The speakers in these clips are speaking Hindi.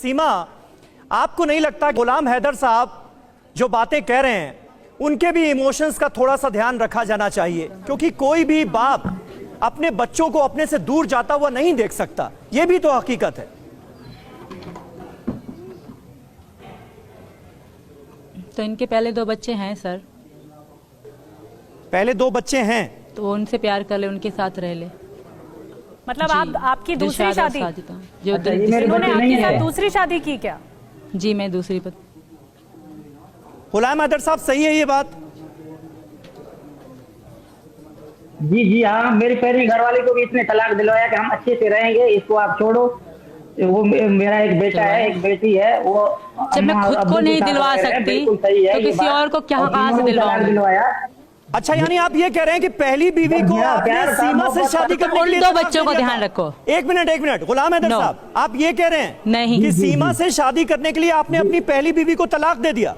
सीमा, आपको नहीं लगता गुलाम हैदर साहब जो बातें कह रहे हैं उनके भी इमोशंस का थोड़ा सा ध्यान रखा जाना चाहिए? क्योंकि कोई भी बाप अपने बच्चों को अपने से दूर जाता हुआ नहीं देख सकता, यह भी तो हकीकत है। तो इनके पहले 2 बच्चे हैं सर। पहले 2 बच्चे हैं तो उनसे प्यार कर ले, उनके साथ रह ले। मतलब आपकी दूसरी शादी, जो इन्होंने आपके साथ दूसरी शादी की क्या? जी, मैं दूसरी पत्नी। गुलाम हैदर साहब, सही है ये बात? जी जी हाँ, मेरी पहली घरवाली को भी इसने तलाक दिलवाया कि हम अच्छे से रहेंगे, इसको आप छोड़ो। वो मेरा एक बेटा है, एक बेटी है। वो जब मैं खुद को नहीं दिलवा सकती तो किसी और को कहाँ से दिलवाया? अच्छा, यानी आप ये कह रहे हैं कि पहली बीवी को आपने सीमा से शादी करने के लिए 2 बच्चों को ध्यान रखो। एक मिनट गुलाम हैदर साहब, आप ये कह रहे हैं नहीं कि सीमा से शादी करने के लिए आपने अपनी पहली बीवी को तलाक दे दिया?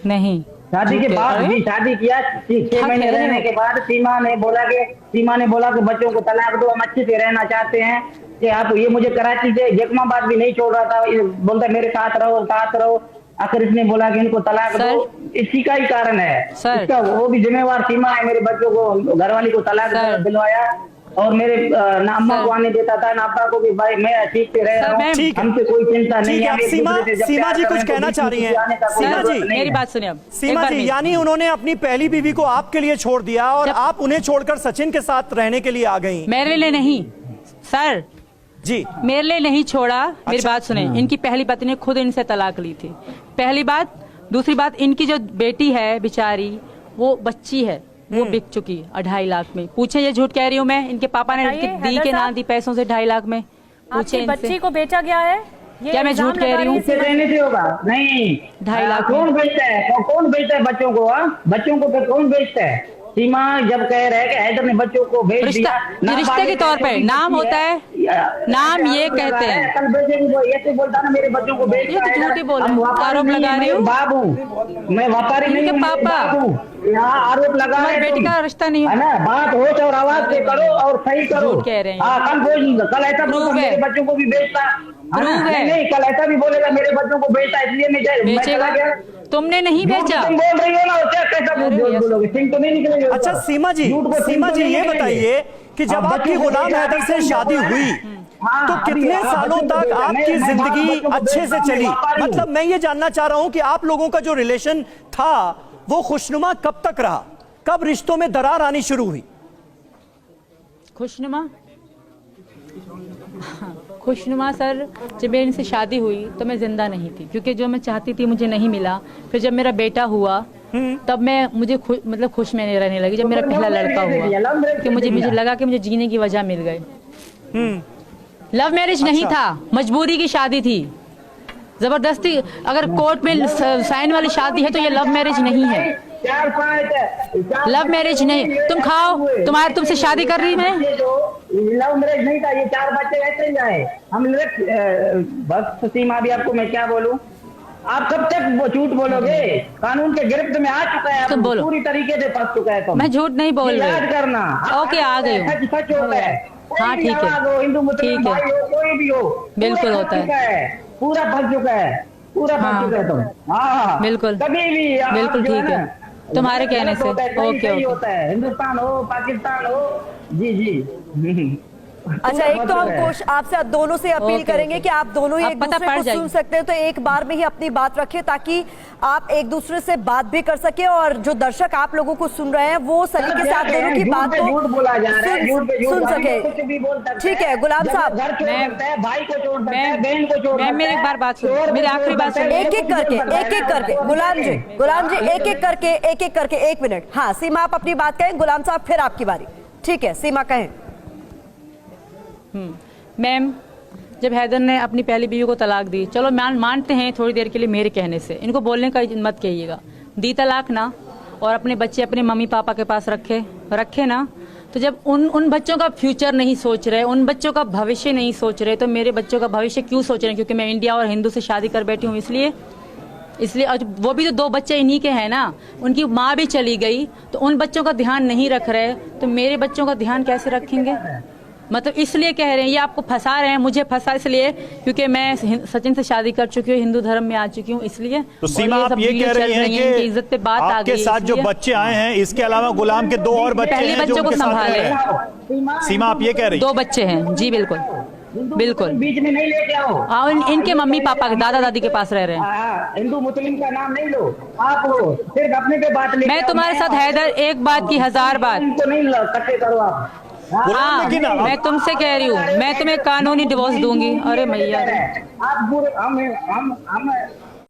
नहीं, शादी के बाद भी शादी किया। 6 महीने रहने के बाद सीमा ने बोला कि बच्चों को तलाक दो, हम अच्छे से रहना चाहते हैं। कि आप ये मुझे कराची से जखमाबाद भी नहीं छोड़ रहा था, बोलता मेरे साथ रहो। आखिर इसने बोला कि इनको तलाक दो। इसी का ही कारण है इसका। वो भी जिम्मेवार सीमा है, मेरे बच्चों को, घरवाली को तलाक दिलवाया और मेरे ना अम्मा को आने देता था ना अब्बा को भी। भाई मैं ठीक से रह रहा हूँ, हमसे कोई चिंता नहीं है। सीमा जी कुछ कहना चाह रही हैं? सीमा जी, मेरी बात सुनिए अब। सीमा जी, यानी उन्होंने अपनी पहली बीवी को आपके लिए छोड़ दिया और आप उन्हें छोड़कर सचिन के साथ रहने के लिए आ गई? मेरे लिए नहीं सर जी, मेरे लिए नहीं छोड़ा। मेरी बात सुने, इनकी पहली पत्नी ने खुद इनसे तलाक ली थी, पहली बात। दूसरी बात, इनकी जो बेटी है बेचारी, वो बच्ची है, वो बिक चुकी 2.5 लाख में। पूछे, ये झूठ कह रही हूँ मैं? इनके पापा ने दी के नाम दी पैसों से 2.5 लाख में। पूछे बच्ची को बेचा गया है? क्या मैं झूठ कह रही हूँ? रहने से होगा नहीं। 2.5 लाख कौन बेचता है? कौन बेचता है बच्चों को? बच्चों को फिर कौन बेचता है? सीमा जब कह रहे हैं कि हैदर ने बच्चों को भेज दिया, रिश्ते के तौर पे नाम होता है, नाम ये कहते हैं। कल ऐसे बोलता ना मेरे बच्चों को भेज दिया। झूठी बोल आरोप लगा रही हूँ। बाबू, मैं व्यापारी नहीं हूँ, पापा यहाँ आरोप लगा रहे। बेटी का रिश्ता नहीं है ना। बात होश और आवाज से करो और सही करो। कह रहे हैं। कल ऐसा बोलता मेरे बच्चों को भी बेचता। नहीं, कल ऐसा भी बोलेगा मेरे बच्चों को बेचता, इसलिए मैं चला गया। तुमने नहीं बेचा। तुम बोल रही हो ना, कैसा बोलोगे? सिंह तो नहीं निकलेंगे। अच्छा सीमा जी, ये बताइए कि जब आपकी गुलाम हैदर से शादी हुई तो कितने सालों तक आपकी जिंदगी अच्छे से चली? मतलब मैं ये जानना चाह रहा हूं कि आप लोगों का जो रिलेशन था वो खुशनुमा कब तक रहा? कब रिश्तों में दरार आनी शुरू हुई? खुशनुमा सर, जब मेरी इनसे शादी हुई तो मैं जिंदा नहीं थी, क्योंकि जो मैं चाहती थी मुझे नहीं मिला। फिर जब मेरा बेटा हुआ तब मुझे खुश में नहीं रहने लगी। जब मेरा पहला लड़का हुआ कि मुझे लगा कि मुझे जीने की वजह मिल गई। लव मैरिज नहीं था, मजबूरी की शादी थी, जबरदस्ती। अगर कोर्ट में साइन वाली शादी है तो ये लव मैरिज नहीं है। लव मैरिज नहीं। तुम खाओ, तुमसे शादी कर रही मैं। लव मैरिज नहीं था, ये 4 बच्चे ऐसे ही आए। हम बस सीमा भी आपको मैं क्या बोलूं? आप कब तक वो झूठ बोलोगे? कानून के गिरफ्त में आ चुका है, तुम बोलो। पूरी तरीके से फंस चुका है। मैं झूठ नहीं बोल रही। याद करना। ओके, आ गई हूँ। सच होता है। हाँ ठीक है, हिंदू मुस्लिम भाई हो, कोई भी हो, बिल्कुल होता है। पूरा फंस चुका है, पूरा फंस चुका है तुम। हाँ बिल्कुल, कभी भी बिल्कुल ठीक है तुम्हारे कहने से। ओके होता है, हिंदुस्तान हो पाकिस्तान हो। जी अच्छा, एक तो हम आपसे दोनों से अपील करेंगे कि आप दोनों ही एक दूसरे को सुन सकते हैं तो एक बार में ही अपनी बात रखें, ताकि आप एक दूसरे से बात भी कर सके और जो दर्शक आप लोगों को सुन रहे हैं वो सलीके से आप दोनों की बात को सुन सके। ठीक है गुलाम साहब, मैं मेरी एक बार बात सुन, मेरी आखिरी बात सुन। एक एक करके गुलाम जी एक एक करके 1 मिनट। हाँ सीमा, आप अपनी बात कहें, गुलाम साहब फिर आपकी बारी। ठीक है सीमा, कहें। मैम, जब हैदर ने अपनी पहली बीवी को तलाक दी, चलो मानते हैं थोड़ी देर के लिए मेरे कहने से, इनको बोलने का मत कहिएगा, दी तलाक ना, और अपने बच्चे अपने मम्मी पापा के पास रखे ना, तो जब उन बच्चों का फ्यूचर नहीं सोच रहे, उन बच्चों का भविष्य नहीं सोच रहे, तो मेरे बच्चों का भविष्य क्यों सोच रहे हैं? क्योंकि मैं इंडिया और हिंदू से शादी कर बैठी हूँ, इसलिए और वो भी तो 2 बच्चे इन्हीं के हैं ना, उनकी माँ भी चली गई, तो उन बच्चों का ध्यान नहीं रख रहे, तो मेरे बच्चों का ध्यान कैसे रखेंगे? मतलब इसलिए कह रहे हैं, ये आपको फंसा रहे हैं, मुझे फंसा इसलिए क्योंकि मैं सचिन से शादी कर चुकी हूँ, हिंदू धर्म में आ चुकी हूँ इसलिए। तो सीमा आप ये कह रही हैं कि इज्जत पे बात आ गई आपके साथ जो बच्चे आए हैं, इसके अलावा गुलाम के 2 और बच्चे पहले हैं जो बच्चों को उनके साथ रह संभाले। रहे हैं। सीमा आप ये कह रही 2 बच्चे हैं जी, बिल्कुल बिल्कुल। बीच में नहीं लेके आओ। हाँ, इनके मम्मी पापा के दादा दादी के पास रह रहे हैं। हिंदू मुस्लिम का नाम नहीं लो, आप लो सिर्फ अपने पे बात ले। मैं तुम्हारे साथ हैदर एक बात की 1000 बात। इनको नहीं इकट्ठे करो आप। हाँ, मैं तुमसे कह रही हूँ, मैं तुम्हें कानूनी डिवोर्स दूंगी। अरे मैया, आप हम